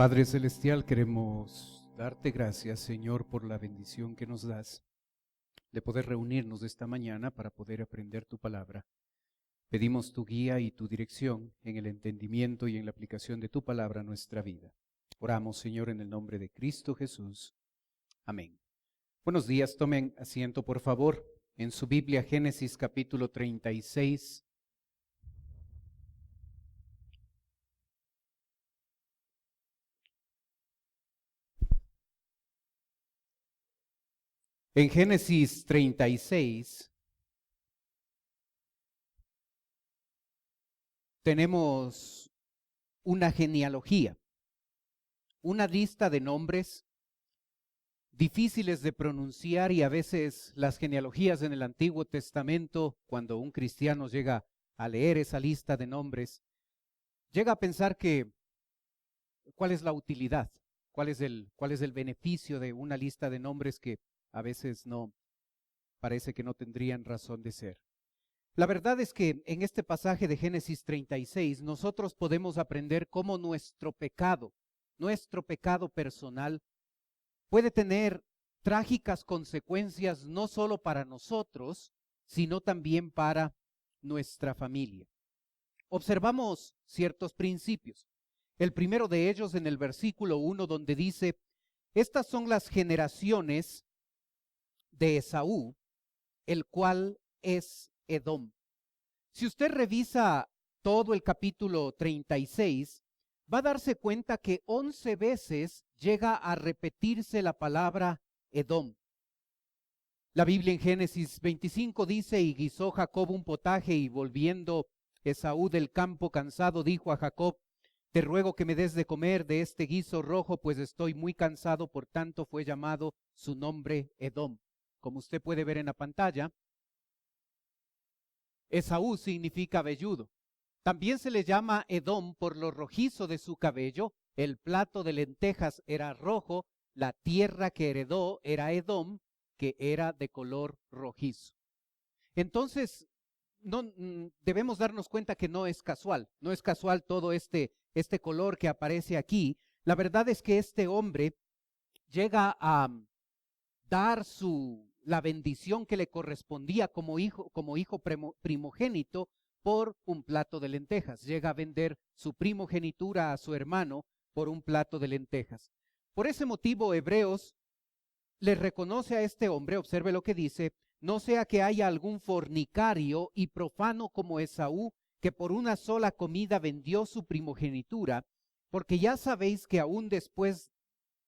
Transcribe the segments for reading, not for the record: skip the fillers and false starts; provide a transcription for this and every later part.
Padre Celestial, queremos darte gracias, Señor, por la bendición que nos das de poder reunirnos esta mañana para poder aprender tu palabra. Pedimos tu guía y tu dirección en el entendimiento y en la aplicación de tu palabra a nuestra vida. Oramos, Señor, en el nombre de Cristo Jesús. Amén. Buenos días, tomen asiento, por favor. En su Biblia, Génesis capítulo 36. En Génesis 36 tenemos una genealogía, una lista de nombres difíciles de pronunciar, y a veces las genealogías en el Antiguo Testamento, cuando un cristiano llega a leer esa lista de nombres, llega a pensar que ¿cuál es la utilidad? ¿Cuál es el beneficio de una lista de nombres que a veces no parece que no tendrían razón de ser? La verdad es que en este pasaje de Génesis 36 nosotros podemos aprender cómo nuestro pecado personal puede tener trágicas consecuencias no solo para nosotros, sino también para nuestra familia. Observamos ciertos principios. El primero de ellos en el versículo 1, donde dice: estas son las generaciones de Esaú, el cual es Edom. Si usted revisa todo el capítulo 36, va a darse cuenta que 11 veces llega a repetirse la palabra Edom. La Biblia en Génesis 25 dice: y guisó Jacob un potaje, y volviendo Esaú del campo cansado, dijo a Jacob: te ruego que me des de comer de este guiso rojo, pues estoy muy cansado. Por tanto fue llamado su nombre Edom. Como usted puede ver en la pantalla, Esaú significa velludo. También se le llama Edom por lo rojizo de su cabello. El plato de lentejas era rojo. La tierra que heredó era Edom, que era de color rojizo. Entonces, debemos darnos cuenta que no es casual. No es casual todo este color que aparece aquí. La verdad es que este hombre llega a dar la bendición que le correspondía como hijo primogénito por un plato de lentejas. Llega a vender su primogenitura a su hermano por un plato de lentejas. Por ese motivo, Hebreos le reconoce a este hombre, observe lo que dice: no sea que haya algún fornicario y profano como Esaú, que por una sola comida vendió su primogenitura, porque ya sabéis que aún después,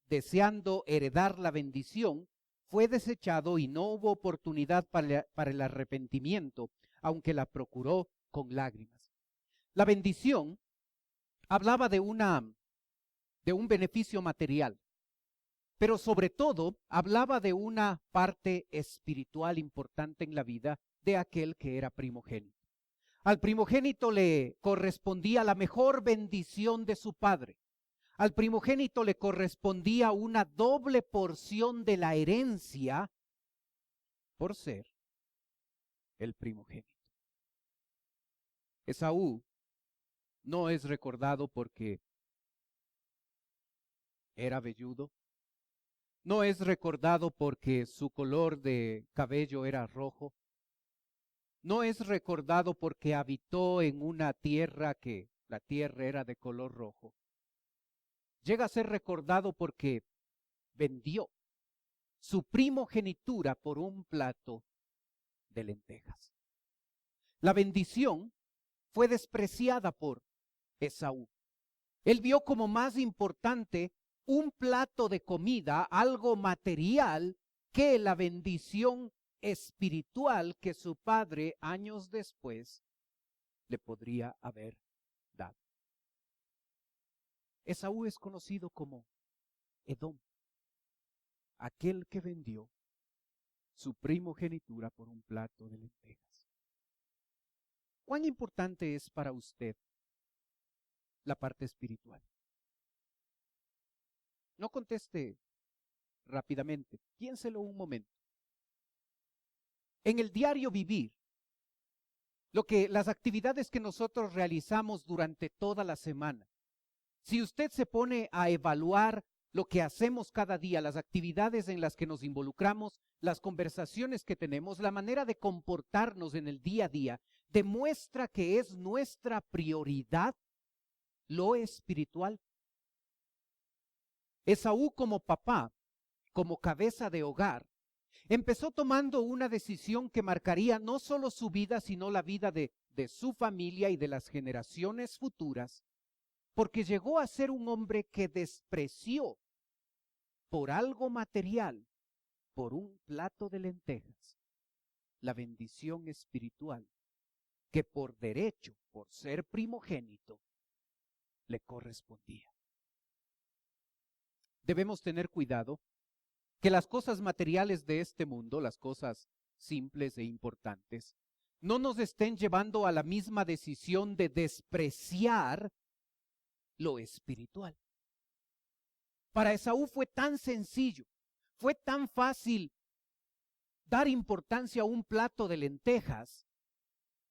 deseando heredar la bendición, fue desechado y no hubo oportunidad para el arrepentimiento, aunque la procuró con lágrimas. La bendición hablaba de un beneficio material, pero sobre todo hablaba de una parte espiritual importante en la vida de aquel que era primogénito. Al primogénito le correspondía la mejor bendición de su padre. Al primogénito le correspondía una doble porción de la herencia por ser el primogénito. Esaú no es recordado porque era velludo. No es recordado porque su color de cabello era rojo. No es recordado porque habitó en una tierra que la tierra era de color rojo. Llega a ser recordado porque vendió su primogenitura por un plato de lentejas. La bendición fue despreciada por Esaú. Él vio como más importante un plato de comida, algo material, que la bendición espiritual que su padre años después le podría haber dado. Esaú es conocido como Edom, aquel que vendió su primogenitura por un plato de lentejas. ¿Cuán importante es para usted la parte espiritual? No conteste rápidamente, piénselo un momento. En el diario vivir, las actividades que nosotros realizamos durante toda la semana, Si usted se pone a evaluar lo que hacemos cada día, las actividades en las que nos involucramos, las conversaciones que tenemos, la manera de comportarnos en el día a día, demuestra que es nuestra prioridad lo espiritual. Esaú, como papá, como cabeza de hogar, empezó tomando una decisión que marcaría no solo su vida, sino la vida de su familia y de las generaciones futuras, porque llegó a ser un hombre que despreció por algo material, por un plato de lentejas, la bendición espiritual que por derecho, por ser primogénito, le correspondía. Debemos tener cuidado que las cosas materiales de este mundo, las cosas simples e importantes, no nos estén llevando a la misma decisión de despreciar lo espiritual. Para Esaú fue tan sencillo, fue tan fácil dar importancia a un plato de lentejas,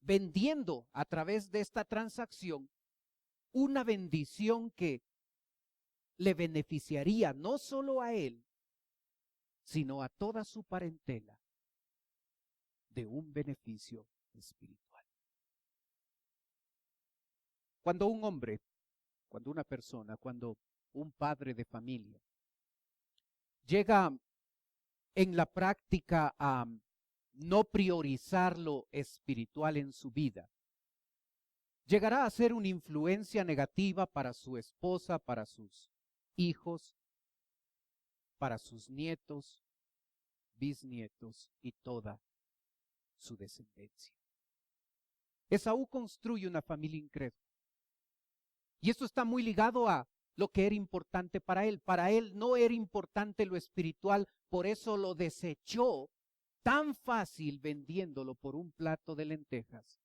vendiendo a través de esta transacción una bendición que le beneficiaría no solo a él, sino a toda su parentela de un beneficio espiritual. Cuando un hombre, cuando una persona, cuando un padre de familia llega en la práctica a no priorizar lo espiritual en su vida, llegará a ser una influencia negativa para su esposa, para sus hijos, para sus nietos, bisnietos y toda su descendencia. Esaú construye una familia incrédula. Y esto está muy ligado a lo que era importante para él. Para él no era importante lo espiritual, por eso lo desechó tan fácil vendiéndolo por un plato de lentejas.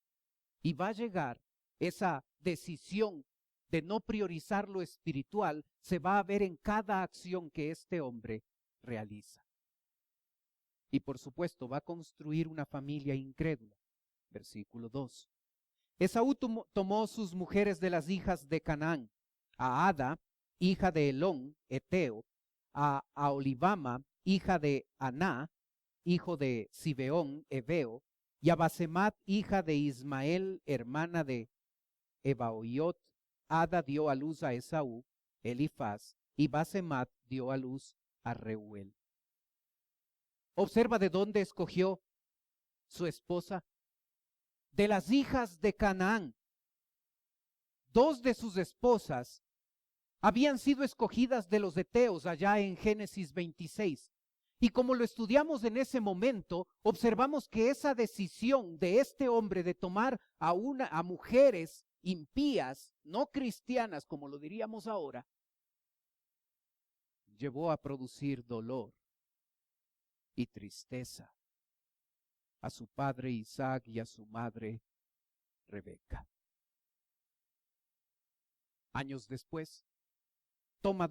Y va a llegar esa decisión de no priorizar lo espiritual, se va a ver en cada acción que este hombre realiza. Y por supuesto va a construir una familia incrédula. Versículo 2. Esaú tomó sus mujeres de las hijas de Canaán, a Ada, hija de Elón, Eteo, a Aholibama, hija de Aná, hijo de Sibeón, Ebeo, y a Basemat, hija de Ismael, hermana de Ebaoiot. Ada dio a luz a Esaú, Elifaz, y Basemat dio a luz a Reuel. Observa de dónde escogió su esposa. De las hijas de Canaán. Dos de sus esposas habían sido escogidas de los heteos allá en Génesis 26. Y como lo estudiamos en ese momento, observamos que esa decisión de este hombre de tomar a mujeres impías, no cristianas como lo diríamos ahora, llevó a producir dolor y tristeza a su padre Isaac y a su madre Rebeca. Años después, toma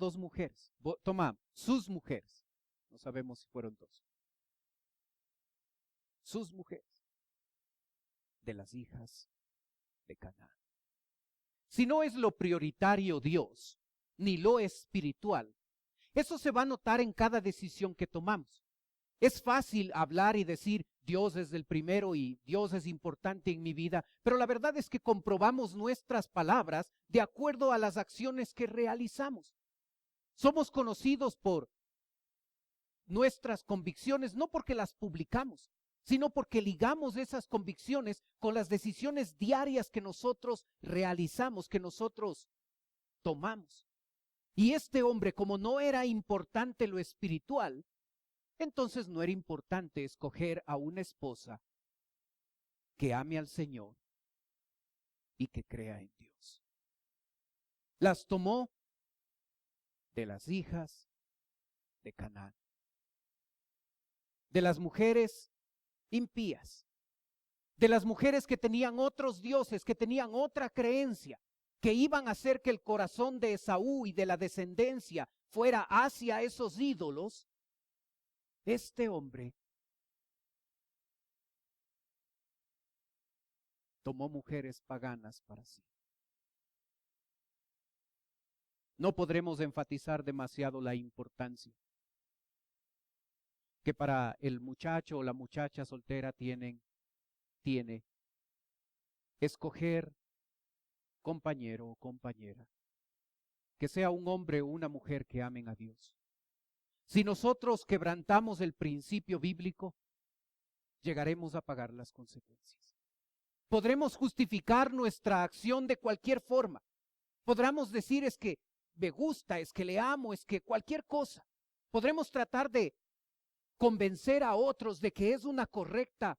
sus mujeres, no sabemos si fueron dos, sus mujeres de las hijas de Canaán. Si no es lo prioritario Dios, ni lo espiritual, eso se va a notar en cada decisión que tomamos. Es fácil hablar y decir, Dios es el primero y Dios es importante en mi vida, pero la verdad es que comprobamos nuestras palabras de acuerdo a las acciones que realizamos. Somos conocidos por nuestras convicciones, no porque las publicamos, sino porque ligamos esas convicciones con las decisiones diarias que nosotros realizamos, que nosotros tomamos. Y este hombre, como no era importante lo espiritual, entonces no era importante escoger a una esposa que ame al Señor y que crea en Dios. Las tomó de las hijas de Canaán, de las mujeres impías, de las mujeres que tenían otros dioses, que tenían otra creencia, que iban a hacer que el corazón de Esaú y de la descendencia fuera hacia esos ídolos. Este hombre tomó mujeres paganas para sí. No podremos enfatizar demasiado la importancia que para el muchacho o la muchacha soltera tiene escoger compañero o compañera, que sea un hombre o una mujer que amen a Dios. Si nosotros quebrantamos el principio bíblico, llegaremos a pagar las consecuencias. Podremos justificar nuestra acción de cualquier forma. Podremos decir es que me gusta, es que le amo, es que cualquier cosa. Podremos tratar de convencer a otros de que es una correcta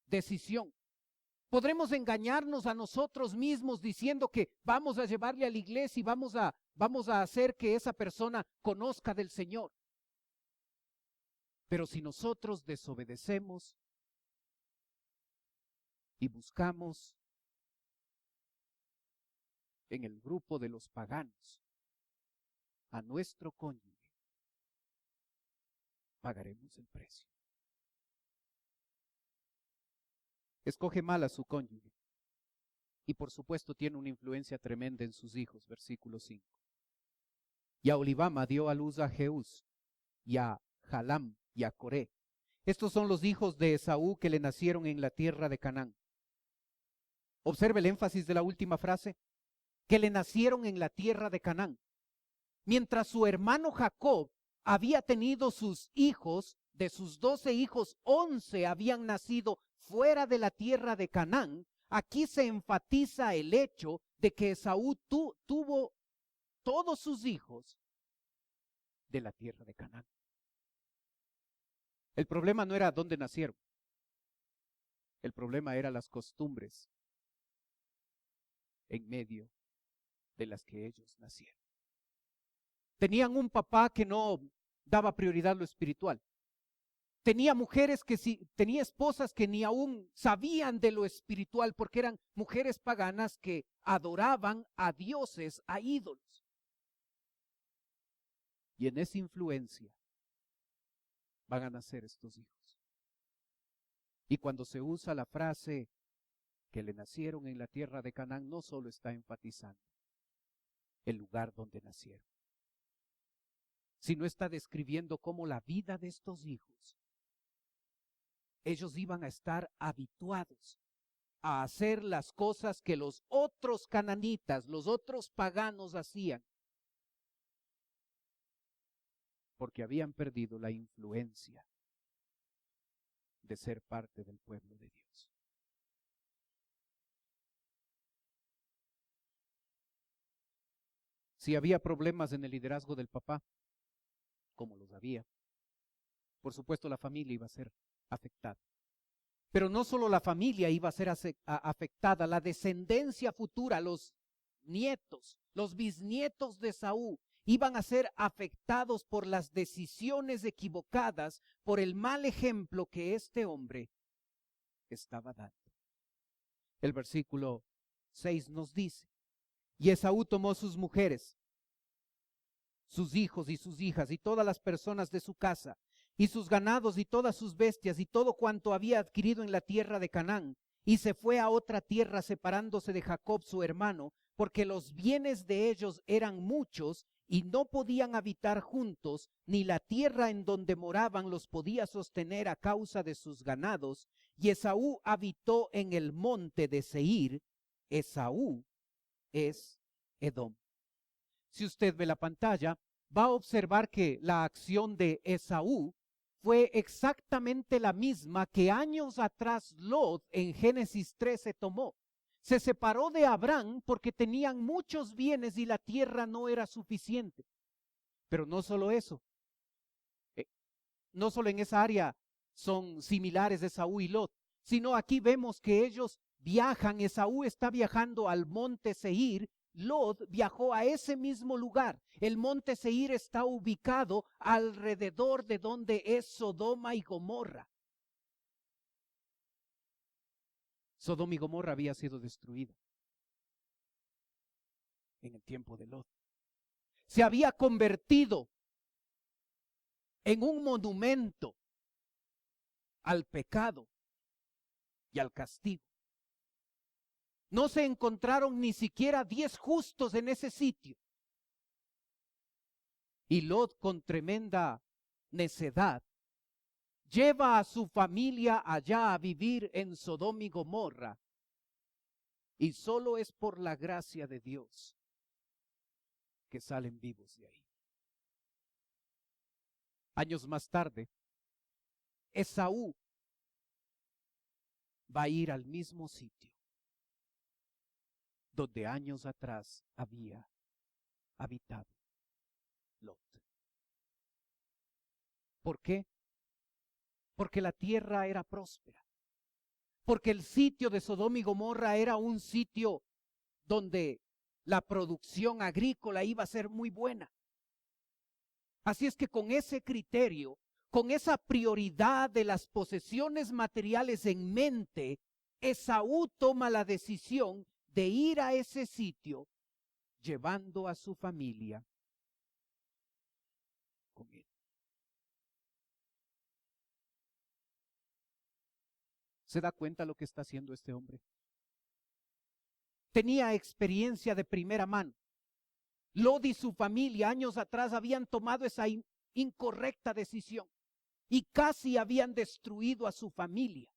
decisión. Podremos engañarnos a nosotros mismos diciendo que vamos a llevarle a la iglesia y vamos a hacer que esa persona conozca del Señor. Pero si nosotros desobedecemos y buscamos en el grupo de los paganos a nuestro cónyuge, pagaremos el precio. Escoge mal a su cónyuge y por supuesto tiene una influencia tremenda en sus hijos, versículo 5. Y a Olivama dio a luz a Jeús y a Jalam y a Coré. Estos son los hijos de Esaú que le nacieron en la tierra de Canaán. Observe el énfasis de la última frase, que le nacieron en la tierra de Canaán. Mientras su hermano Jacob había tenido sus hijos, de sus 12 hijos, 11 habían nacido fuera de la tierra de Canaán. Aquí se enfatiza el hecho de que Esaú tuvo todos sus hijos de la tierra de Canaán. El problema no era dónde nacieron. El problema eran las costumbres en medio de las que ellos nacieron. Tenían un papá que no daba prioridad a lo espiritual. Tenía tenía esposas que ni aún sabían de lo espiritual porque eran mujeres paganas que adoraban a dioses, a ídolos. Y en esa influencia van a nacer estos hijos. Y cuando se usa la frase que le nacieron en la tierra de Canaán, no solo está enfatizando el lugar donde nacieron, sino está describiendo cómo la vida de estos hijos, ellos iban a estar habituados a hacer las cosas que los otros cananitas, los otros paganos hacían, porque habían perdido la influencia de ser parte del pueblo de Dios. Si había problemas en el liderazgo del papá, como los había, por supuesto la familia iba a ser afectada. Pero no solo la familia iba a ser afectada, la descendencia futura, los nietos, los bisnietos de Saúl, iban a ser afectados por las decisiones equivocadas, por el mal ejemplo que este hombre estaba dando. El versículo 6 nos dice, y Esaú tomó sus mujeres, sus hijos y sus hijas y todas las personas de su casa, y sus ganados y todas sus bestias y todo cuanto había adquirido en la tierra de Canaán, y se fue a otra tierra separándose de Jacob su hermano, porque los bienes de ellos eran muchos y no podían habitar juntos, ni la tierra en donde moraban los podía sostener a causa de sus ganados, y Esaú habitó en el monte de Seir. Esaú es Edom. Si usted ve la pantalla, va a observar que la acción de Esaú fue exactamente la misma que años atrás Lot en Génesis 13 tomó. Se separó de Abraham porque tenían muchos bienes y la tierra no era suficiente. Pero no solo eso, no solo en esa área son similares Esaú y Lot, sino aquí vemos que ellos viajan. Esaú está viajando al monte Seir, Lot viajó a ese mismo lugar. El monte Seir está ubicado alrededor de donde es Sodoma y Gomorra. Sodoma y Gomorra había sido destruida en el tiempo de Lot. Se había convertido en un monumento al pecado y al castigo. No se encontraron ni siquiera 10 justos en ese sitio. Y Lot, con tremenda necedad, lleva a su familia allá a vivir en Sodoma y Gomorra. Y solo es por la gracia de Dios que salen vivos de ahí. Años más tarde, Esaú va a ir al mismo sitio donde años atrás había habitado Lot. ¿Por qué? Porque la tierra era próspera. Porque el sitio de Sodoma y Gomorra era un sitio donde la producción agrícola iba a ser muy buena. Así es que con ese criterio, con esa prioridad de las posesiones materiales en mente, Esaú toma la decisión de ir a ese sitio llevando a su familia con él. ¿Se da cuenta lo que está haciendo este hombre? Tenía experiencia de primera mano. Lot y su familia años atrás habían tomado esa incorrecta decisión y casi habían destruido a su familia.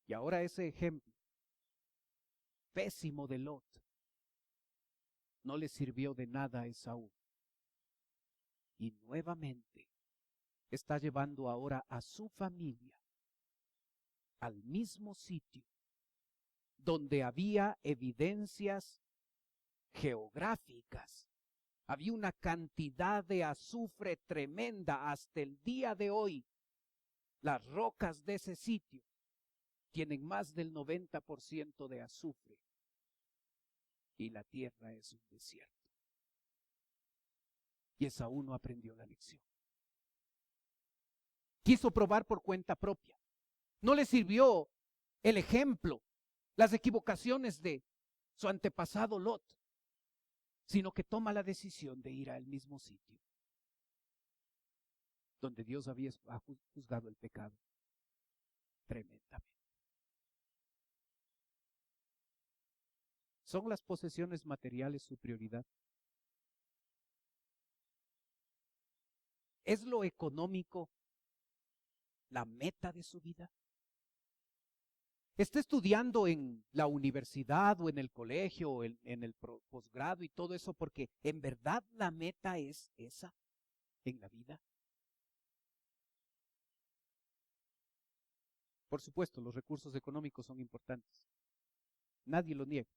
Y ahora ese ejemplo pésimo de Lot no le sirvió de nada a Esaú. Y nuevamente está llevando ahora a su familia al mismo sitio donde había evidencias geográficas. Había una cantidad de azufre tremenda hasta el día de hoy. Las rocas de ese sitio tienen más del 90% de azufre y la tierra es un desierto. Y Esaú no aprendió la lección. Quiso probar por cuenta propia. No le sirvió el ejemplo, las equivocaciones de su antepasado Lot, sino que toma la decisión de ir al mismo sitio donde Dios había juzgado el pecado tremendamente. ¿Son las posesiones materiales su prioridad? ¿Es lo económico la meta de su vida? ¿Está estudiando en la universidad o en el colegio o en el posgrado y todo eso porque en verdad la meta es esa en la vida? Por supuesto, los recursos económicos son importantes. Nadie lo niega,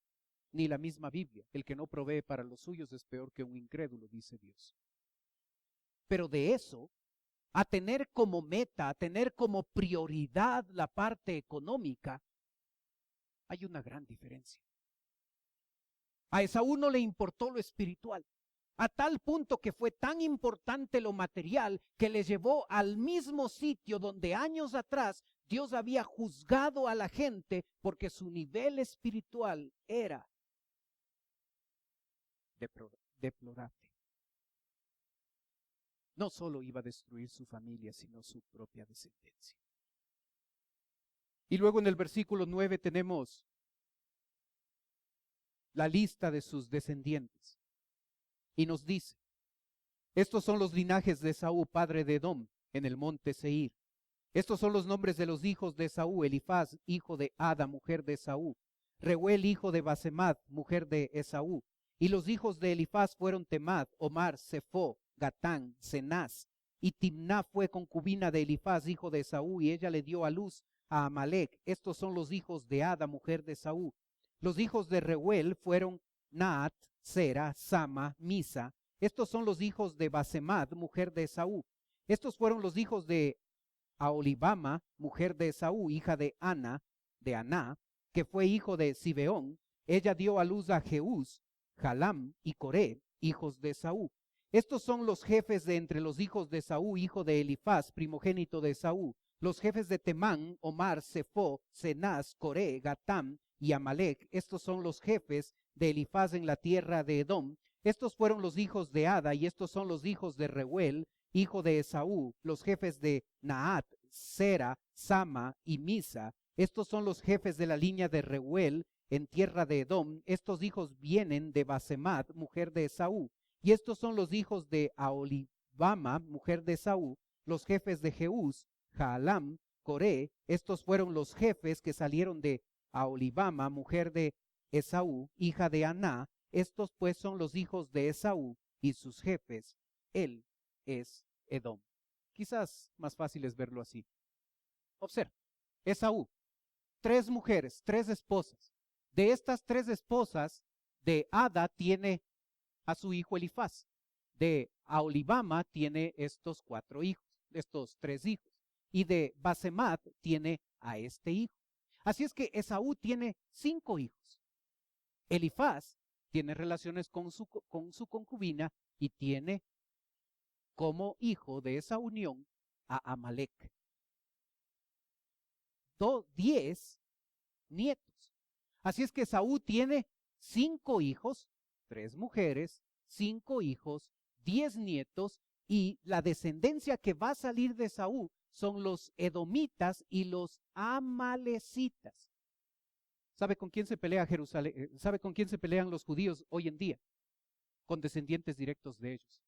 ni la misma Biblia. El que no provee para los suyos es peor que un incrédulo, dice Dios. Pero de eso, a tener como meta, a tener como prioridad la parte económica, hay una gran diferencia. A Esaú no le importó lo espiritual, a tal punto que fue tan importante lo material que le llevó al mismo sitio donde años atrás Dios había juzgado a la gente porque su nivel espiritual era deplorable. No solo iba a destruir su familia, sino su propia descendencia. Y luego en el versículo 9 tenemos la lista de sus descendientes. Y nos dice, estos son los linajes de Esaú, padre de Edom, en el monte Seir. Estos son los nombres de los hijos de Esaú: Elifaz, hijo de Ada, mujer de Esaú; Reuel, hijo de Basemat, mujer de Esaú. Y los hijos de Elifaz fueron Temad, Omar, Sefo, Gatán, Cenaz. Y Timná fue concubina de Elifaz, hijo de Esaú, y ella le dio a luz a Amalec. Estos son los hijos de Ada, mujer de Esaú. Los hijos de Reuel fueron Naat, Sera, Sama, Misa. Estos son los hijos de Basemat, mujer de Esaú. Estos fueron los hijos de Aholibama, mujer de Esaú, hija de Aná, que fue hijo de Sibeón. Ella dio a luz a Jeús, Jalam y Coré, hijos de Esaú. Estos son los jefes de entre los hijos de Esaú, hijo de Elifaz, primogénito de Esaú. Los jefes de Temán, Omar, Sefo, Cenaz, Coré, Gatam y Amalec. Estos son los jefes de Elifaz en la tierra de Edom. Estos fueron los hijos de Ada, y estos son los hijos de Reuel, hijo de Esaú, los jefes de Naat, Sera, Sama y Misa. Estos son los jefes de la línea de Reuel, en tierra de Edom. Estos hijos vienen de Basemat, mujer de Esaú. Y estos son los hijos de Aholibama, mujer de Esaú, los jefes de Jeús, Jaalam, Coré. Estos fueron los jefes que salieron de Aholibama, mujer de Esaú, hija de Aná. Estos pues son los hijos de Esaú y sus jefes. Él es Edom. Quizás más fácil es verlo así. Observa, Esaú, 3 mujeres, 3 esposas. De estas 3 esposas, de Ada tiene a su hijo Elifaz. De Aholibama tiene estos 4 hijos, estos 3 hijos. Y de Basemat tiene a este hijo. Así es que Esaú tiene 5 hijos. Elifaz tiene relaciones con su concubina y tiene como hijo de esa unión a Amalek. 10 nietos. Así es que Esaú tiene 5 hijos, 3 mujeres, 5 hijos, 10 nietos, y la descendencia que va a salir de Esaú son los edomitas y los amalecitas. ¿Sabe con quién se pelea Jerusalén? ¿Sabe con quién se pelean los judíos hoy en día? Con descendientes directos de ellos,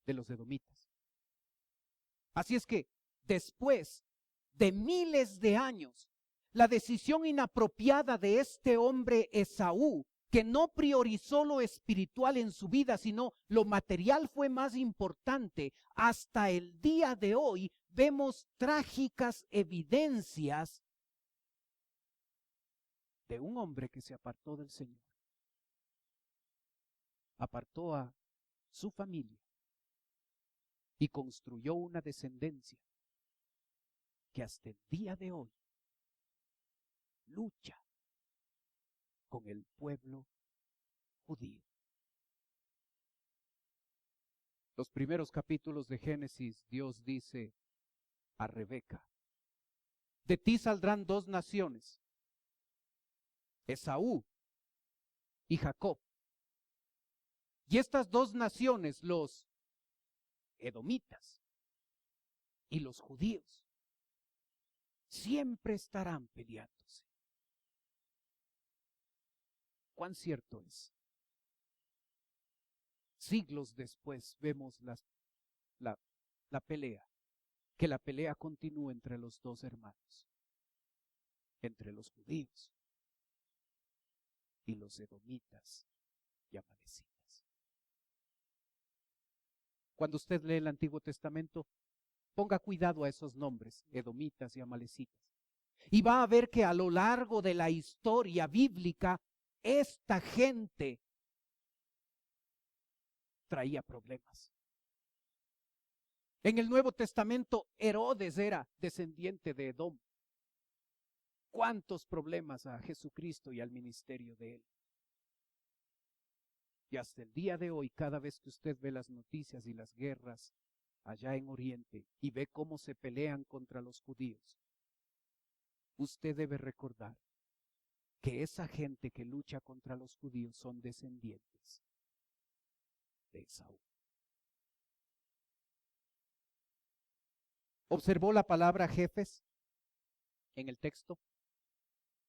de los edomitas. Así es que después de miles de años, la decisión inapropiada de este hombre Esaú, que no priorizó lo espiritual en su vida, sino lo material fue más importante, hasta el día de hoy vemos trágicas evidencias de un hombre que se apartó del Señor, apartó a su familia y construyó una descendencia que hasta el día de hoy lucha con el pueblo judío. Los primeros capítulos de Génesis, Dios dice a Rebeca: de ti saldrán 2 naciones, Esaú y Jacob. Y estas 2 naciones, los edomitas y los judíos, siempre estarán peleándose. ¿Cuán cierto es? Siglos después vemos la pelea, que la pelea continúa entre los 2 hermanos, entre los judíos y los edomitas y amalecitas. Cuando usted lee el Antiguo Testamento, ponga cuidado a esos nombres, edomitas y amalecitas. Y va a ver que a lo largo de la historia bíblica, esta gente traía problemas. En el Nuevo Testamento, Herodes era descendiente de Edom. ¿Cuántos problemas a Jesucristo y al ministerio de él? Y hasta el día de hoy, cada vez que usted ve las noticias y las guerras allá en Oriente y ve cómo se pelean contra los judíos, usted debe recordar que esa gente que lucha contra los judíos son descendientes de Esaú. ¿Observó la palabra jefes en el texto?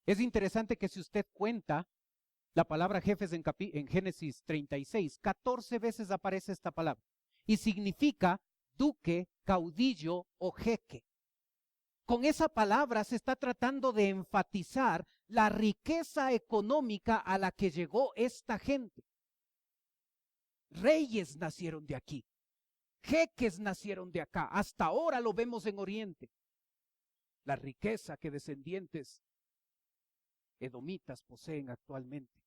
Es interesante que si usted cuenta la palabra jefes en Génesis 36, 14 veces aparece esta palabra y significa duque, caudillo o jeque. Con esa palabra se está tratando de enfatizar la riqueza económica a la que llegó esta gente. Reyes nacieron de aquí, jeques nacieron de acá, hasta ahora lo vemos en Oriente. La riqueza que descendientes edomitas poseen actualmente.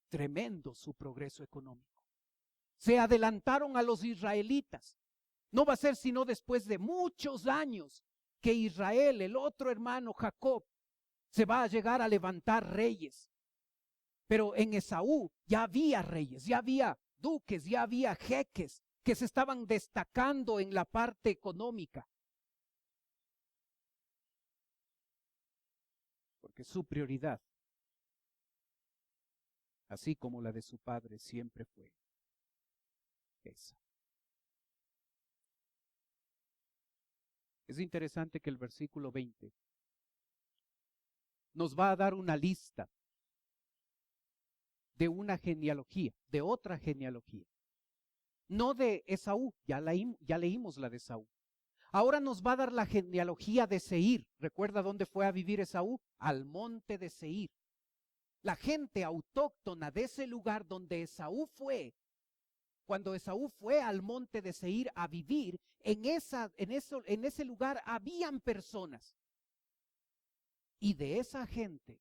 Tremendo su progreso económico. Se adelantaron a los israelitas. No va a ser sino después de muchos años que Israel, el otro hermano Jacob, se va a llegar a levantar reyes. Pero en Esaú ya había reyes, ya había duques, ya había jeques que se estaban destacando en la parte económica. Porque su prioridad, así como la de su padre, siempre fue esa. Es interesante que el versículo 20 nos va a dar una lista de una genealogía, de otra genealogía. No de Esaú, ya leímos la de Esaú. Ahora nos va a dar la genealogía de Seir. ¿Recuerda dónde fue a vivir Esaú? Al monte de Seir. La gente autóctona de ese lugar donde Esaú fue, cuando Esaú fue al monte de Seir a vivir, en ese lugar habían personas. Y de esa gente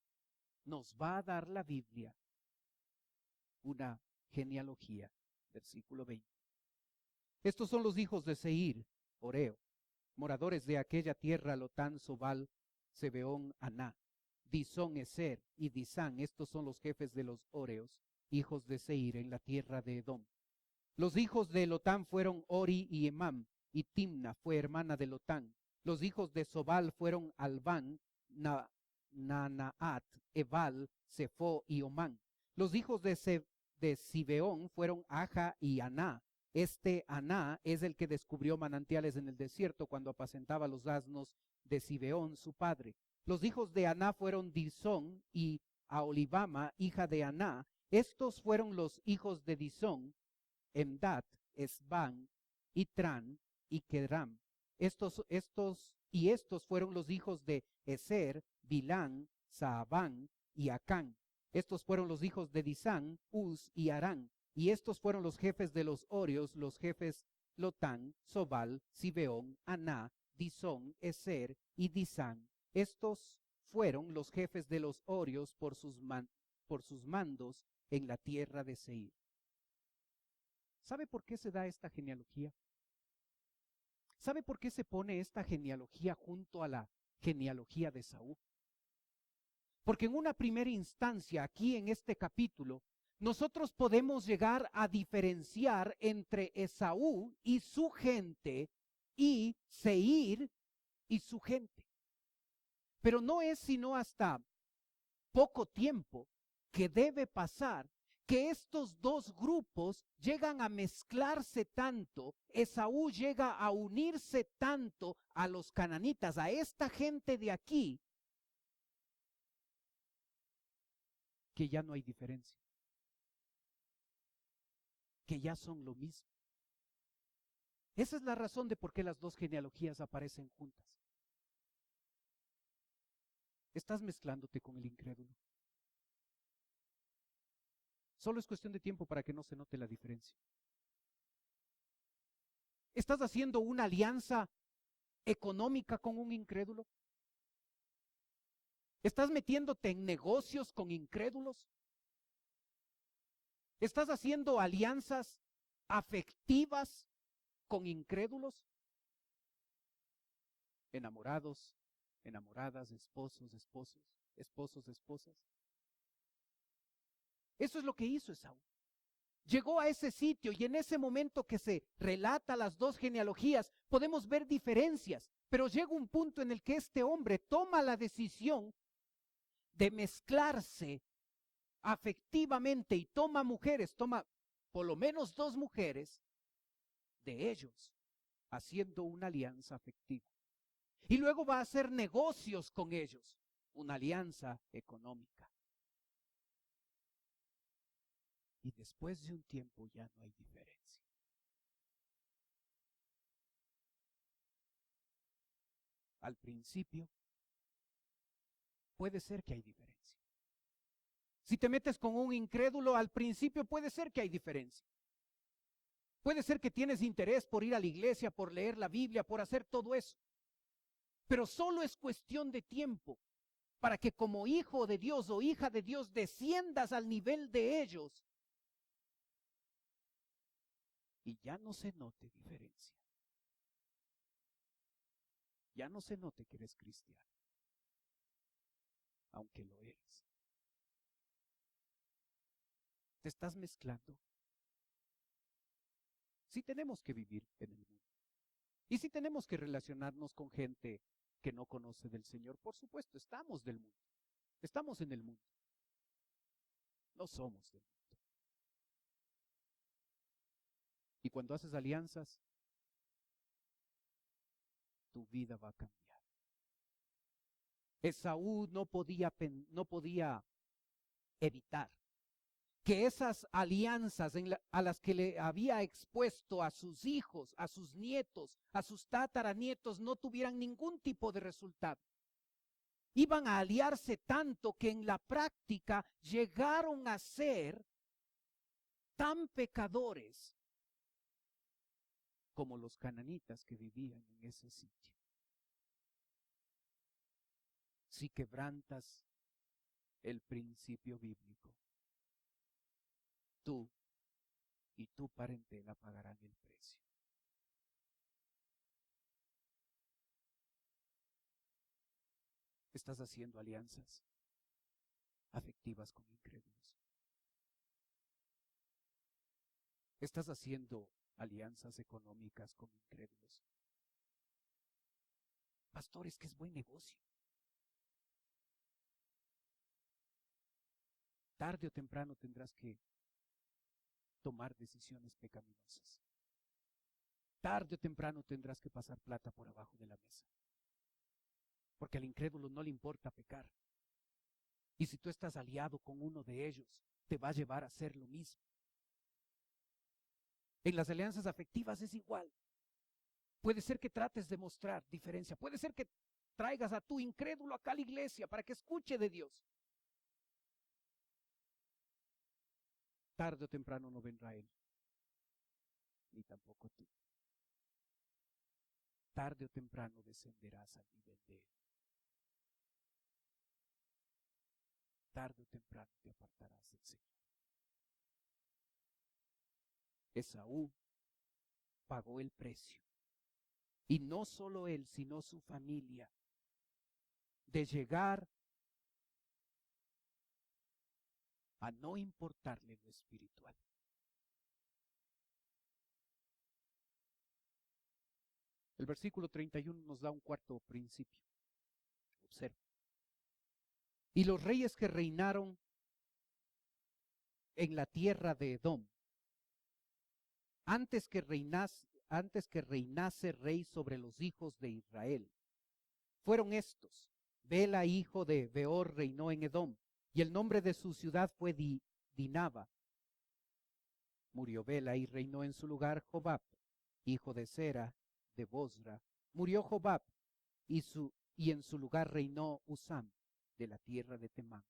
nos va a dar la Biblia una genealogía. Versículo 20. Estos son los hijos de Seir, Oreo, moradores de aquella tierra, Lotán, Sobal, Zebeón, Aná, Disón, Eser y Disán. Estos son los jefes de los Oreos, hijos de Seir, en la tierra de Edom. Los hijos de Lotán fueron Ori y Emam, y Timna fue hermana de Lotán. Los hijos de Sobal fueron Albán, Nanaat, Ebal, Sefo y Omán. Los hijos de Sibeón fueron Aja y Aná. Este Aná es el que descubrió manantiales en el desierto cuando apacentaba los asnos de Sibeón, su padre. Los hijos de Aná fueron Disón y Aholibama, hija de Aná. Estos fueron los hijos de Disón, Emdat, Esban, Itran y Kedram. Estos fueron los hijos de Eser, Bilán, Saabán y Acán. Estos fueron los hijos de Disán, Uz y Arán. Y estos fueron los jefes de los Oreos, los jefes Lotán, Sobal, Sibeón, Aná, Disón, Eser y Disán. Estos fueron los jefes de los Oreos por sus mandos en la tierra de Seir. ¿Sabe por qué se da esta genealogía? ¿Sabe por qué se pone esta genealogía junto a la genealogía de Esaú? Porque en una primera instancia, aquí en este capítulo, nosotros podemos llegar a diferenciar entre Esaú y su gente y Seir y su gente. Pero no es sino hasta poco tiempo que debe pasar que estos dos grupos llegan a mezclarse tanto, Esaú llega a unirse tanto a los cananitas, a esta gente de aquí, que ya no hay diferencia, que ya son lo mismo. Esa es la razón de por qué las dos genealogías aparecen juntas. Estás mezclándote con el incrédulo. Solo es cuestión de tiempo para que no se note la diferencia. ¿Estás haciendo una alianza económica con un incrédulo? ¿Estás metiéndote en negocios con incrédulos? ¿Estás haciendo alianzas afectivas con incrédulos? Enamorados, enamoradas, esposos, esposas. Eso es lo que hizo Esaú. Llegó a ese sitio y en ese momento que se relata las dos genealogías, podemos ver diferencias, pero llega un punto en el que este hombre toma la decisión de mezclarse afectivamente y toma por lo menos dos mujeres de ellos, haciendo una alianza afectiva. Y luego va a hacer negocios con ellos, una alianza económica. Y después de un tiempo ya no hay diferencia. Al principio, puede ser que hay diferencia. Si te metes con un incrédulo, al principio puede ser que hay diferencia. Puede ser que tienes interés por ir a la iglesia, por leer la Biblia, por hacer todo eso. Pero solo es cuestión de tiempo para que como hijo de Dios o hija de Dios desciendas al nivel de ellos y ya no se note diferencia. Ya no se note que eres cristiano, aunque lo eres. Te estás mezclando. Sí tenemos que vivir en el mundo. Y sí tenemos que relacionarnos con gente que no conoce del Señor. Por supuesto, estamos del mundo. Estamos en el mundo. No somos del mundo. Y cuando haces alianzas, tu vida va a cambiar. Esaú no podía evitar que esas alianzas a las que le había expuesto a sus hijos, a sus nietos, a sus tataranietos, no tuvieran ningún tipo de resultado. Iban a aliarse tanto que en la práctica llegaron a ser tan pecadores como los cananitas que vivían en ese sitio. Si quebrantas el principio bíblico, tú y tu parentela pagarán el precio. Estás haciendo alianzas afectivas con incrédulos. Estás haciendo alianzas económicas con incrédulos. Pastor, es que es buen negocio. Tarde o temprano tendrás que tomar decisiones pecaminosas. Tarde o temprano tendrás que pasar plata por abajo de la mesa. Porque al incrédulo no le importa pecar. Y si tú estás aliado con uno de ellos, te va a llevar a hacer lo mismo. En las alianzas afectivas es igual. Puede ser que trates de mostrar diferencia. Puede ser que traigas a tu incrédulo acá a la iglesia para que escuche de Dios. Tarde o temprano no vendrá él, ni tampoco tú. Tarde o temprano descenderás al nivel de él. Tarde o temprano te apartarás del Señor. Esaú pagó el precio. Y no solo él, sino su familia, de llegar a no importarle lo espiritual. El versículo 31 nos da un cuarto principio. Observa. Y los reyes que reinaron en la tierra de Edom, antes que reinase rey sobre los hijos de Israel, fueron estos. Bela, hijo de Beor, reinó en Edom, y el nombre de su ciudad fue Dinaba. Murió Bela y reinó en su lugar Jobab, hijo de Sera, de Bosra. Murió Jobab, y en su lugar reinó Usam, de la tierra de Temán.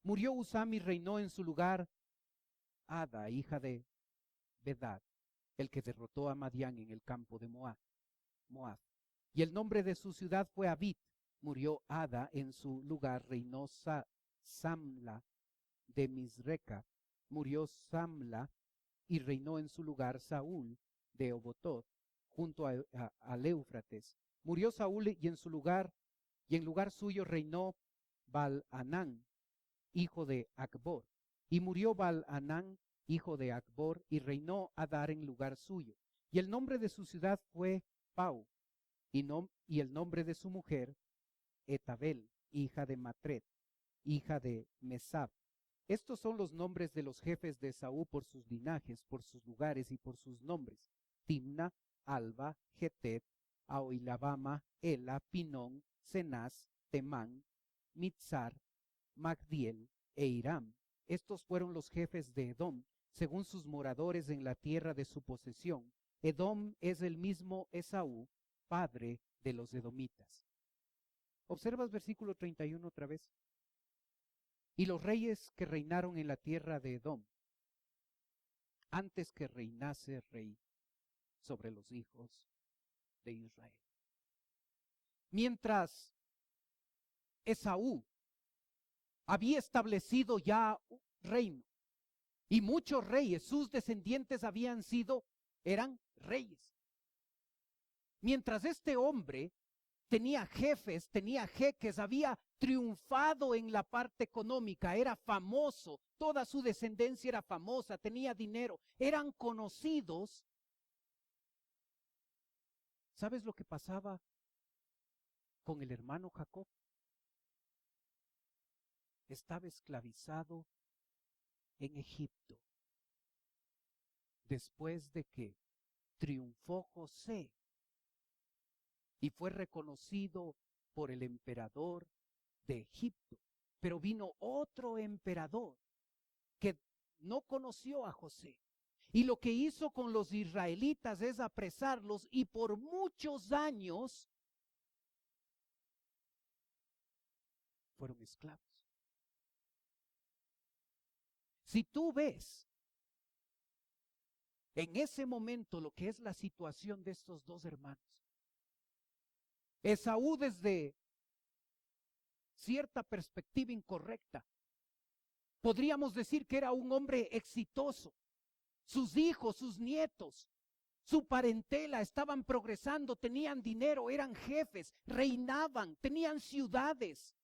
Murió Usam y reinó en su lugar Ada, hija de Bedad, el que derrotó a Madián en el campo de Moab. Y el nombre de su ciudad fue Abit. Murió Ada, en su lugar reinó Samla de Misreca. Murió Samla y reinó en su lugar Saúl de Obotot, junto al Éufrates. Murió Saúl y en lugar suyo reinó Baal-Hanán, hijo de Acbor. Y murió Baal-Hanán, hijo de Acbor, y reinó Adar en lugar suyo. Y el nombre de su ciudad fue Pau, y el nombre de su mujer, Etabel, hija de Matred, hija de Mesab. Estos son los nombres de los jefes de Esaú por sus linajes, por sus lugares y por sus nombres: Timna, Alba, Getet, Ahoilabama, Ela, Pinón, Cenaz, Temán, Mitzar, Magdiel e Hiram. Estos fueron los jefes de Edom, según sus moradores en la tierra de su posesión. Edom es el mismo Esaú, padre de los edomitas. ¿Observas versículo 31 otra vez? Y los reyes que reinaron en la tierra de Edom, antes que reinase rey sobre los hijos de Israel. Mientras Esaú había establecido ya un reino, y muchos reyes, sus descendientes eran reyes. Mientras este hombre tenía jefes, tenía jeques, había triunfado en la parte económica, era famoso, toda su descendencia era famosa, tenía dinero, eran conocidos. ¿Sabes lo que pasaba con el hermano Jacob? Estaba esclavizado en Egipto. Después de que triunfó José y fue reconocido por el emperador de Egipto. Pero vino otro emperador que no conoció a José. Y lo que hizo con los israelitas es apresarlos y por muchos años fueron esclavos. Si tú ves en ese momento lo que es la situación de estos dos hermanos, Esaú desde cierta perspectiva incorrecta, podríamos decir que era un hombre exitoso. Sus hijos, sus nietos, su parentela estaban progresando, tenían dinero, eran jefes, reinaban, tenían ciudades.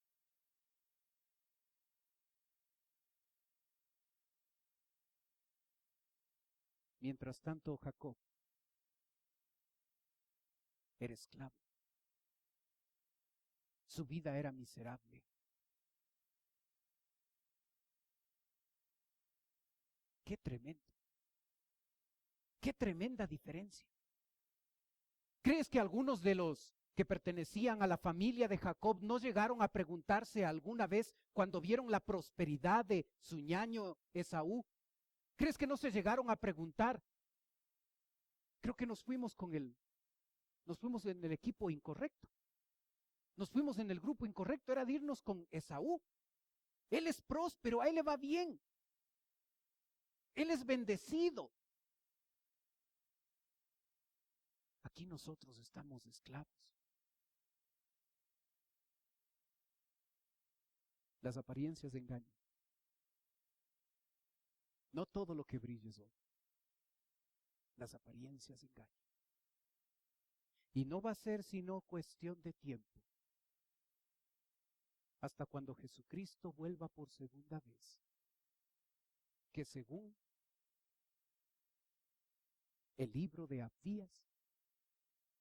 Mientras tanto, Jacob era esclavo. Su vida era miserable. Qué tremendo. Qué tremenda diferencia. ¿Crees que algunos de los que pertenecían a la familia de Jacob no llegaron a preguntarse alguna vez cuando vieron la prosperidad de su ñaño Esaú? ¿Crees que no se llegaron a preguntar? Creo que nos fuimos en el equipo incorrecto. Nos fuimos en el grupo incorrecto, era de irnos con Esaú. Él es próspero, a él le va bien. Él es bendecido. Aquí nosotros estamos esclavos. Las apariencias engañan. No todo lo que brille es oro. Las apariencias engañan. Y no va a ser sino cuestión de tiempo hasta cuando Jesucristo vuelva por segunda vez, que según el libro de Abdías,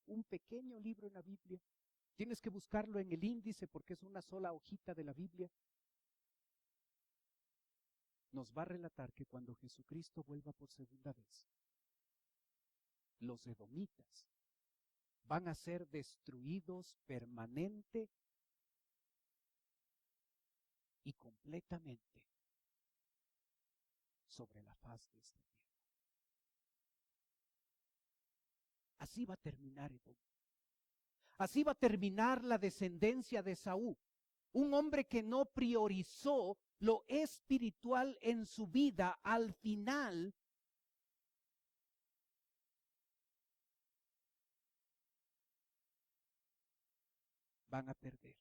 un pequeño libro en la Biblia, tienes que buscarlo en el índice porque es una sola hojita de la Biblia, nos va a relatar que cuando Jesucristo vuelva por segunda vez, los edomitas van a ser destruidos permanente y completamente sobre la faz de esta tierra. Así va a terminar Edom. Así va a terminar la descendencia de Esaú, un hombre que no priorizó lo espiritual en su vida. Al final van a perder.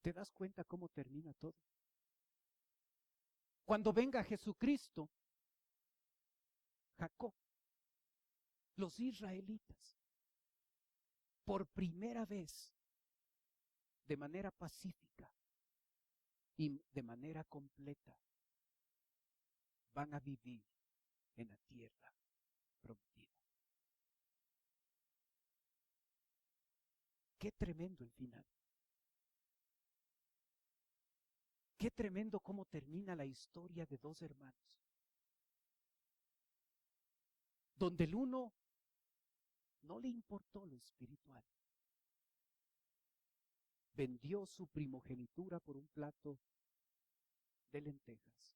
¿Te das cuenta cómo termina todo? Cuando venga Jesucristo, Jacob, los israelitas, por primera vez, de manera pacífica y de manera completa, van a vivir en la tierra prometida. Qué tremendo el final. Qué tremendo cómo termina la historia de dos hermanos, donde el uno no le importó lo espiritual. Vendió su primogenitura por un plato de lentejas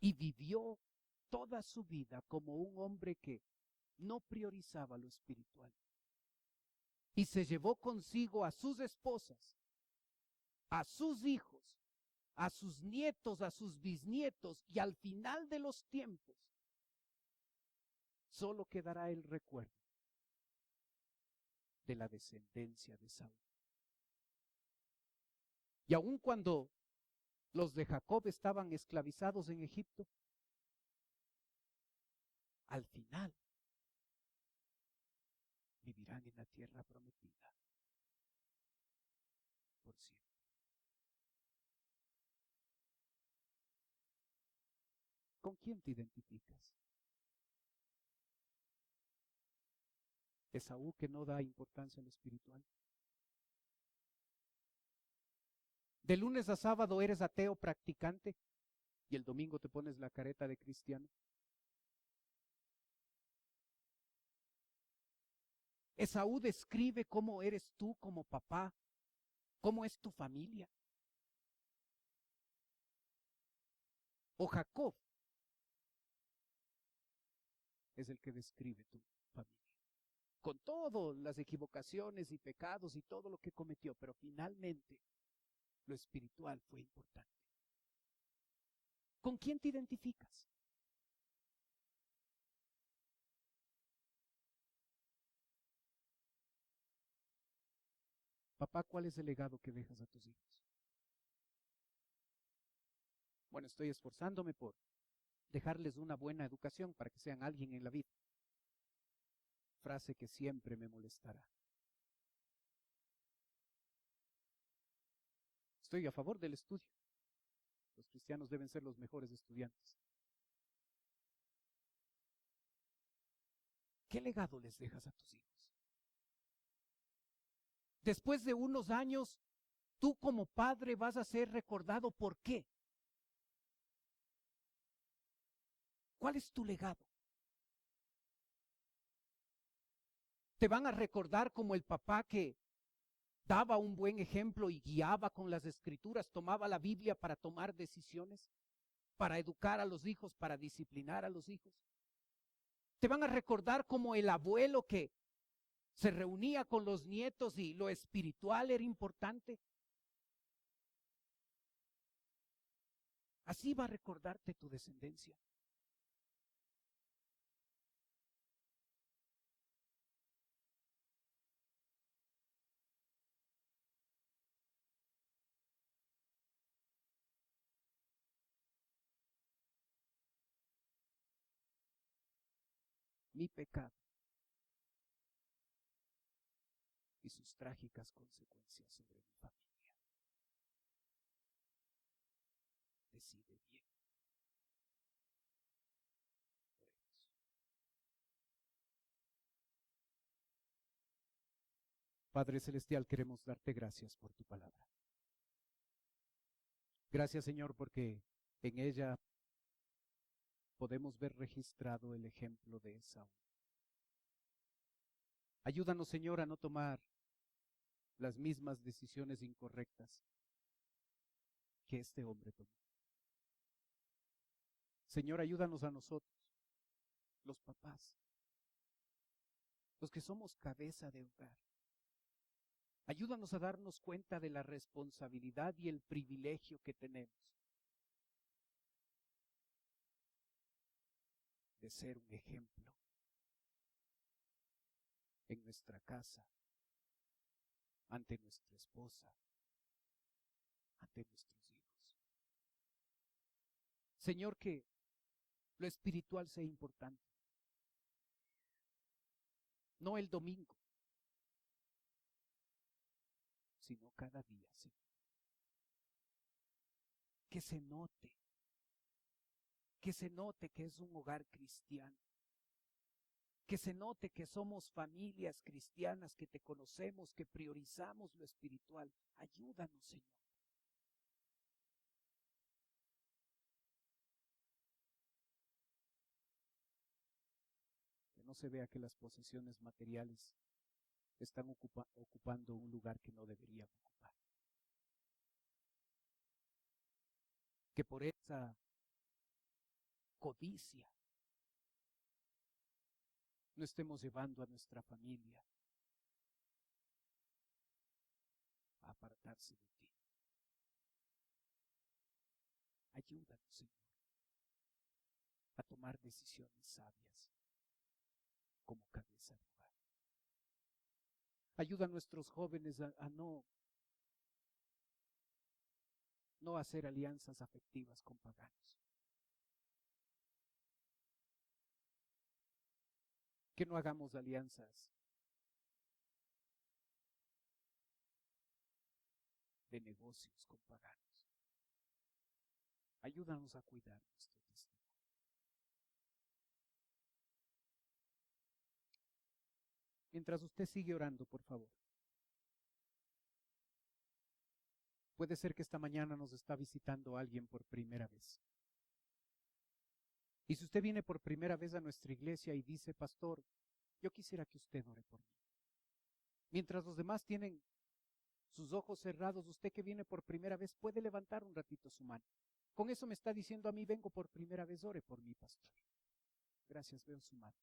y vivió toda su vida como un hombre que no priorizaba lo espiritual. Y se llevó consigo a sus esposas, a sus hijos, a sus nietos, a sus bisnietos, y al final de los tiempos solo quedará el recuerdo de la descendencia de Saúl. Y aun cuando los de Jacob estaban esclavizados en Egipto, al final vivirán en la tierra prometida por siempre. ¿Con quién te identificas? ¿Esaú, que no da importancia en lo espiritual? ¿De lunes a sábado eres ateo practicante? y el domingo te pones la careta de cristiano. Esaú describe cómo eres tú como papá, cómo es tu familia. O Jacob es el que describe tu familia, con todas las equivocaciones y pecados y todo lo que cometió, pero finalmente lo espiritual fue importante. ¿Con quién te identificas? Papá, ¿cuál es el legado que dejas a tus hijos? Bueno, estoy esforzándome por dejarles una buena educación para que sean alguien en la vida. Frase que siempre me molestará. Estoy a favor del estudio. Los cristianos deben ser los mejores estudiantes. ¿Qué legado les dejas a tus hijos? Después de unos años, tú como padre vas a ser recordado por qué. ¿Cuál es tu legado? Te van a recordar como el papá que daba un buen ejemplo y guiaba con las escrituras, tomaba la Biblia para tomar decisiones, para educar a los hijos, para disciplinar a los hijos. Te van a recordar como el abuelo que se reunía con los nietos y lo espiritual era importante. Así va a recordarte tu descendencia. Mi pecado y sus trágicas consecuencias sobre mi familia. Decide bien. Oremos. Padre Celestial, queremos darte gracias por tu palabra. Gracias, Señor, porque en ella podemos ver registrado el ejemplo de Esaú. Ayúdanos, Señor, a no tomar las mismas decisiones incorrectas que este hombre tomó. Señor, ayúdanos a nosotros, los papás, los que somos cabeza de hogar. Ayúdanos a darnos cuenta de la responsabilidad y el privilegio que tenemos de ser un ejemplo en nuestra casa, ante nuestra esposa, ante nuestros hijos. Señor, que lo espiritual sea importante. No el domingo, sino cada día, Señor. Que se note que es un hogar cristiano. Que se note que somos familias cristianas, que te conocemos, que priorizamos lo espiritual. Ayúdanos, Señor. Que no se vea que las posesiones materiales están ocupando un lugar que no deberían ocupar. Que por esa codicia no estemos llevando a nuestra familia a apartarse de ti. Ayúdanos, Señor, a tomar decisiones sabias como cabeza de hogar. Ayuda a nuestros jóvenes a no hacer alianzas afectivas con paganos. Que no hagamos alianzas de negocios con paganos. Ayúdanos a cuidar nuestro testimonio. Mientras usted sigue orando, por favor. Puede ser que esta mañana nos está visitando alguien por primera vez. Y si usted viene por primera vez a nuestra iglesia y dice, pastor, yo quisiera que usted ore por mí. Mientras los demás tienen sus ojos cerrados, usted que viene por primera vez puede levantar un ratito su mano. Con eso me está diciendo a mí, vengo por primera vez, ore por mí, pastor. Gracias, veo su mano.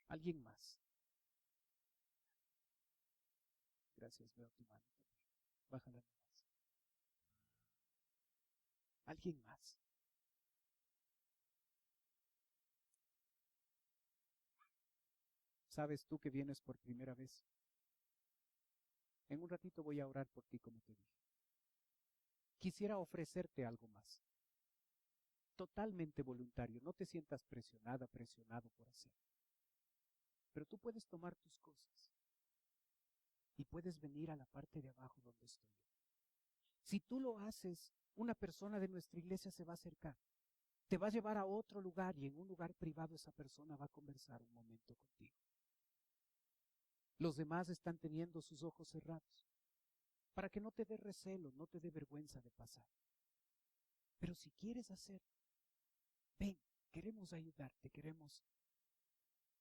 ¿Alguien más? Gracias, veo tu mano también. Bájala nomás. ¿Alguien más? ¿Sabes tú que vienes por primera vez? En un ratito voy a orar por ti, como te dije. Quisiera ofrecerte algo más. Totalmente voluntario. No te sientas presionada, presionado por hacerlo. Pero tú puedes tomar tus cosas y puedes venir a la parte de abajo donde estoy yo. Si tú lo haces, una persona de nuestra iglesia se va a acercar. Te va a llevar a otro lugar y en un lugar privado esa persona va a conversar un momento contigo. Los demás están teniendo sus ojos cerrados para que no te dé recelo, no te dé vergüenza de pasar. Pero si quieres hacerlo, ven, queremos ayudarte, queremos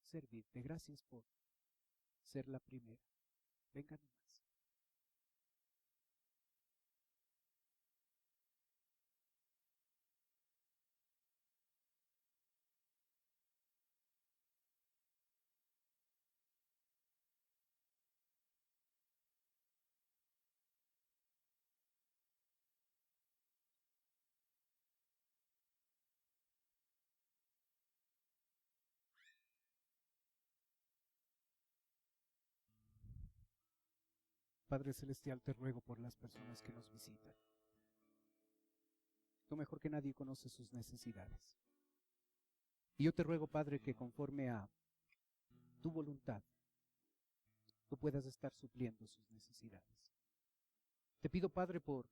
servirte. Gracias por ser la primera. Venga nomás. Padre Celestial, te ruego por las personas que nos visitan. Tú mejor que nadie conoces sus necesidades. Y yo te ruego, Padre, que conforme a tu voluntad, tú puedas estar supliendo sus necesidades. Te pido, Padre, por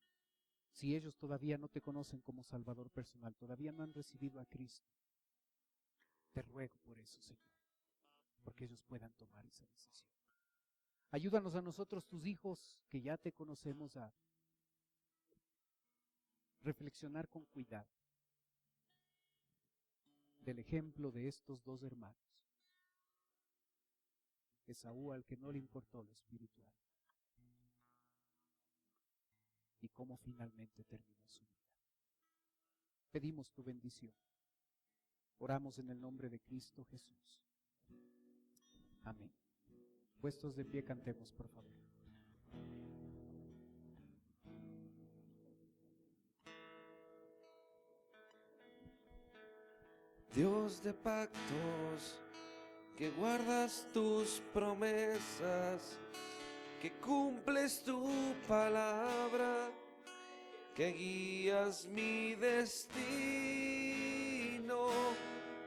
si ellos todavía no te conocen como Salvador personal, todavía no han recibido a Cristo, te ruego por eso, Señor, porque ellos puedan tomar esa decisión. Ayúdanos a nosotros, tus hijos, que ya te conocemos, a reflexionar con cuidado del ejemplo de estos dos hermanos. Esaú, al que no le importó lo espiritual, y cómo finalmente terminó su vida. Pedimos tu bendición. Oramos en el nombre de Cristo Jesús. Amén. Puestos de pie, cantemos, por favor. Dios de pactos, que guardas tus promesas, que cumples tu palabra, que guías mi destino.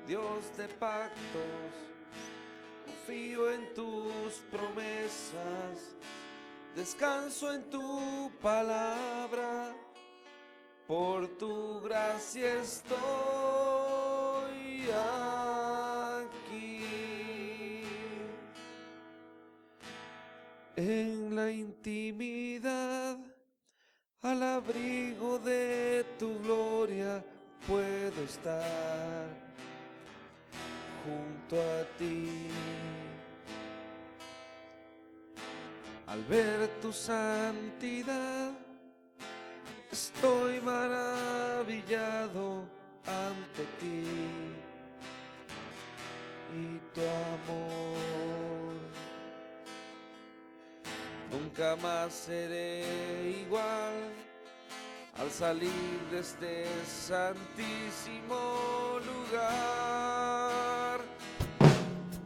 Dios de pactos, confío en tus promesas, descanso en tu palabra, por tu gracia estoy aquí. En la intimidad, al abrigo de tu gloria, puedo estar junto a ti. Al ver tu santidad, estoy maravillado ante ti y tu amor. Nunca más seré igual al salir de este santísimo lugar.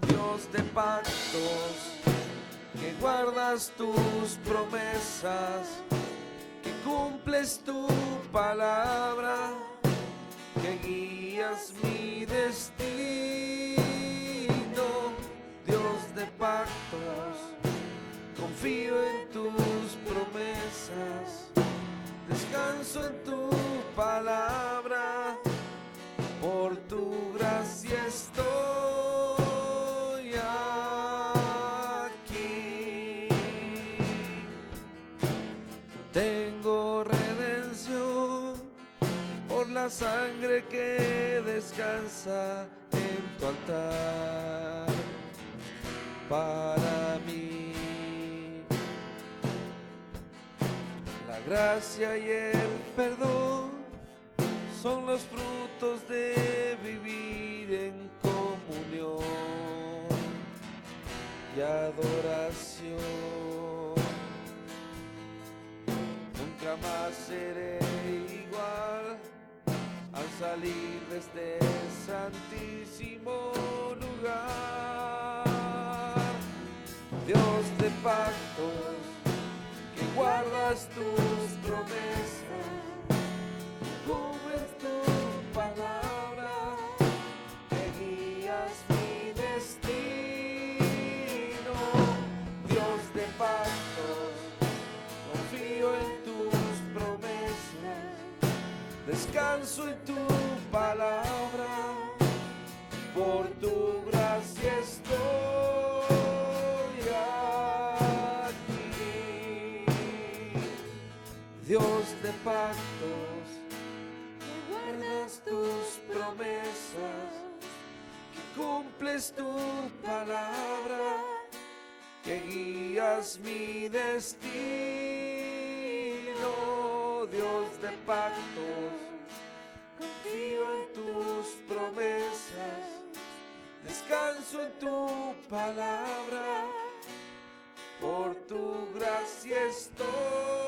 Dios de pactos, que guardas tus promesas, que cumples tu palabra, que guías mi destino. Dios de pactos, confío en tus promesas, descanso en tu palabra, por tu gracia estoy aquí. Tengo redención por la descansa en tu altar para mí. La gracia y el perdón son los frutos de vivir en comunión y adoración. Nunca más seré igual al salir de este santísimo lugar. Dios de pactos, que guardas tus promesas, cumples tu palabra, que guías mi destino. Dios de pactos, confío en tus promesas, descanso en tu palabra, por tu gracia estoy aquí. Dios de pactos, que guardas tus promesas, que cumples tu palabra, que guías mi destino. Dios de pactos, confío en tus promesas, descanso en tu palabra, por tu gracia estoy